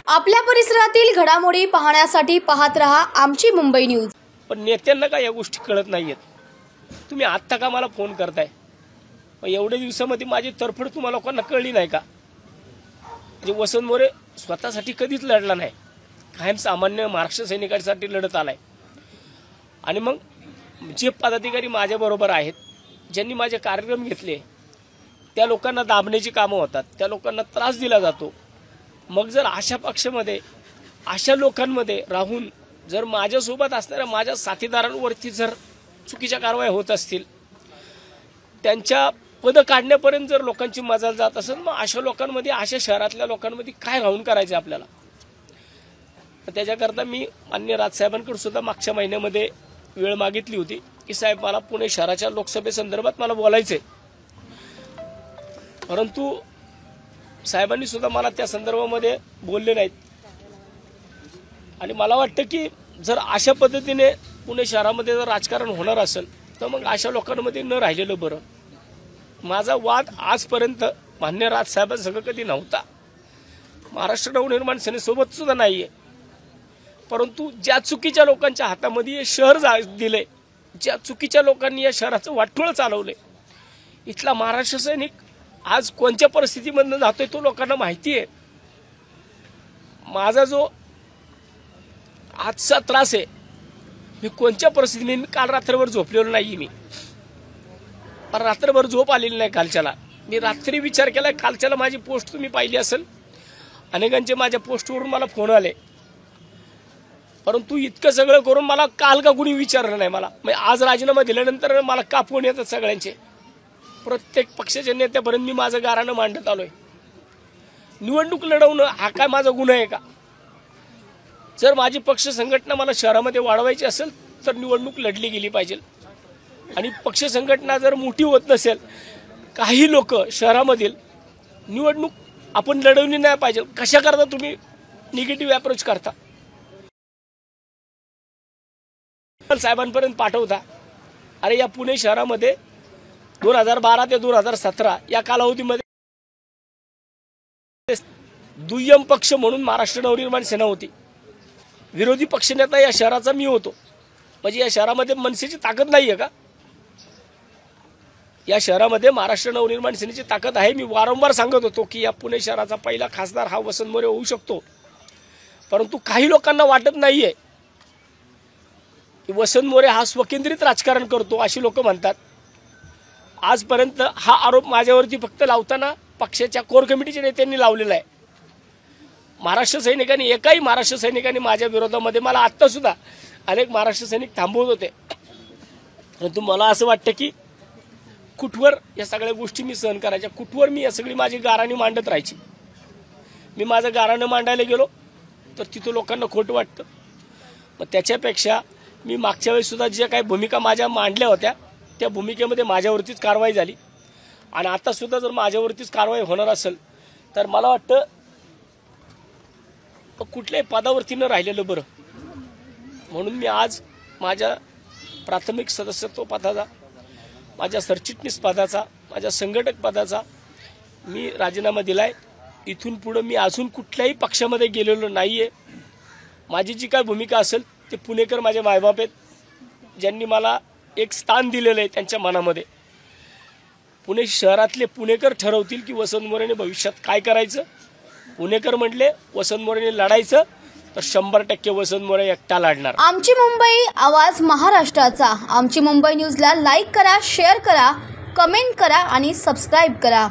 आपल्या परिसरातील घडामोडी पाहण्यासाठी पाहत रहा आमची मुंबई न्यूज। पण नेत्यांना का या गोष्टी कळत नाहीयेत। तुम्ही आत्ता का मला फोन करताय? एवढ्या दिवसामध्ये माझी तरफड तुम्हाला लोकांना कळली नाही का? म्हणजे वसंत मोरे स्वतःसाठी कधीच लढला नाही, कायम सामान्य महाराष्ट्र सैनिकांसाठी लढत आलाय। आणि मग जे पदाधिकारी माझ्या बरोबर आहेत, ज्यांनी माझे कार्यक्रम घेतले, त्या लोकांना दाबण्याची कामं होतात, त्या लोकांना त्रास दिला जातो। मग जर अशा पक्षामध्ये अशा लोकांमध्ये राहून जर माझ्यासोबत असणाऱ्या माझ्या साथीदारांवरती जर चुकीच्या कारवाई होत असतील, त्यांच्या पद काढण्यापर्यंत जर लोकांची मजाल जात असेल, मग अशा लोकांमध्ये, अशा शहरातल्या लोकांमध्ये काय राहून करायचं आपल्याला? त्याच्याकरता मी माननीय राजसाहेबांकडे सुद्धा मागच्या महिन्यामध्ये वेळ मागितली होती की साहेब मला पुणे शहराच्या लोकसभेसंदर्भात मला बोलायचंय। परंतु साहेबांनी सुद्धा मला त्या संदर्भामध्ये बोलले नाहीत। आणि मला वाटतं की जर अशा पद्धतीने पुणे शहरामध्ये जर राजकारण होणार असेल तर मग अशा लोकांमध्ये न राहिलेलं बरं। माझा वाद आजपर्यंत मान्य राजसाहेबांसंग कधी नव्हता, महाराष्ट्र नवनिर्माण सेनेसोबत सुद्धा नाहीये। परंतु ज्या चुकीच्या लोकांच्या हातामध्ये हे शहर दिले, ज्या चुकीच्या लोकांनी या शहराचं वाटोळं चालवले, इथला महाराष्ट्र सैनिक आज कोणत्या परिस्थितीमधून जातोय तो लोकांना माहिती आहे। माझा जो आजचा त्रास आहे, मी कोणत्या परिस्थितीने, काल रात्रभर झोपलेलो नाही, मी रात्रभर झोप आलेली नाही कालच्याला। मी रात्री विचार केला, कालच्याला माझी पोस्ट तुम्ही पाहिली असेल, अनेकांचे माझ्या पोस्टवरून मला फोन आले। परंतु इतकं सगळं करून मला काल का कुणी विचारलं नाही मला। आज राजीनामा दिल्यानंतर मला का फोन येतात सगळ्यांचे, प्रत्येक पक्षाच्या नेत्यापर्यंत मी माझं गाऱ्हाणं मांडत आलोय। निवडणूक लढवणं हा काय माझा गुन्हा आहे का? जर माझी पक्ष संघटना मला शहरामध्ये वाढवायची असेल तर निवडणूक लढली गेली पाहिजे। आणि पक्ष संघटना जर मोठी होत नसेल, काही लोक शहरामधील निवडणूक आपण लढवली नाही पाहिजे, कशा करता तुम्ही निगेटिव्ह अप्रोच करता? साहेबांपर्यंत पाठवता। अरे या पुणे शहरामध्ये 2012 ते 2017 या कालावधीमध्ये दुय्यम पक्ष म्हणून महाराष्ट्र नवनिर्माण सेना होती। विरोधी पक्षनेता या शहराचा मी होतो। म्हणजे या शहरामध्ये मनसेची ताकद नाहीये का? या शहरामध्ये महाराष्ट्र नवनिर्माण सेनेची ताकद आहे। मी वारंवार सांगत होतो की या पुणे शहराचा पहिला खासदार हा वसंत मोरे होऊ शकतो। परंतु काही लोकांना वाटत नाहीये की वसंत मोरे हा स्वकेंद्रित राजकारण करतो, अशी लोक म्हणतात। आजपर्यंत हा आरोप माझ्यावरती फक्त लावताना पक्षाच्या कोर कमिटीच्या नेत्यांनी लावलेला आहे। महाराष्ट्र सैनिकांनी, एकाही महाराष्ट्र सैनिकांनी माझ्या विरोधामध्ये, मला आत्ता सुद्धा अनेक महाराष्ट्र सैनिक थांबवत होते। परंतु मला असं वाटतं की कुठवर या सगळ्या गोष्टी मी सहन करायच्या, कुठवर मी या सगळी माझी गाऱ्हाणी मांडत राहायची। मी माझं गाऱ्हाणं मांडायला गेलो तर तिथं लोकांना खोटं वाटतं। मग त्याच्यापेक्षा मी मागच्या वेळेस सुद्धा ज्या काही भूमिका माझ्या मांडल्या होत्या त्या भूमिकेमध्ये माझ्यावरतीच कारवाई झाली। आणि आता सुद्धा जर माझ्यावरतीच कारवाई होणार असेल तर मला वाटतं कुठल्याही पदावरती न राहिलेलं बरं। म्हणून मी आज माझ्या प्राथमिक सदस्यत्व पदाचा, माझ्या सरचिटणीस पदाचा, माझ्या संघटक पदाचा मी राजीनामा दिलाय। इथून पुढे मी अजून कुठल्याही पक्षामध्ये गेलेलो नाहीये। माझी जी काय भूमिका असेल ते पुणेकर माझे मायबाप आहेत, ज्यांनी मला एक स्थान दिलेलं आहे त्यांच्या मनामध्ये। पुणे शहरातले पुणेकर ठरवतील की वसंत मोरेने भविष्यात काय करायचं। पुणेकर म्हटले वसंत मोरेने लढायचं तर 100% वसंत मोरे एकटा लढणार। आमची मुंबई, आवाज महाराष्ट्राचा। आमची मुंबई न्यूजला लाईक करा, शेअर करा, कमेंट करा आणि सबस्क्राईब करा।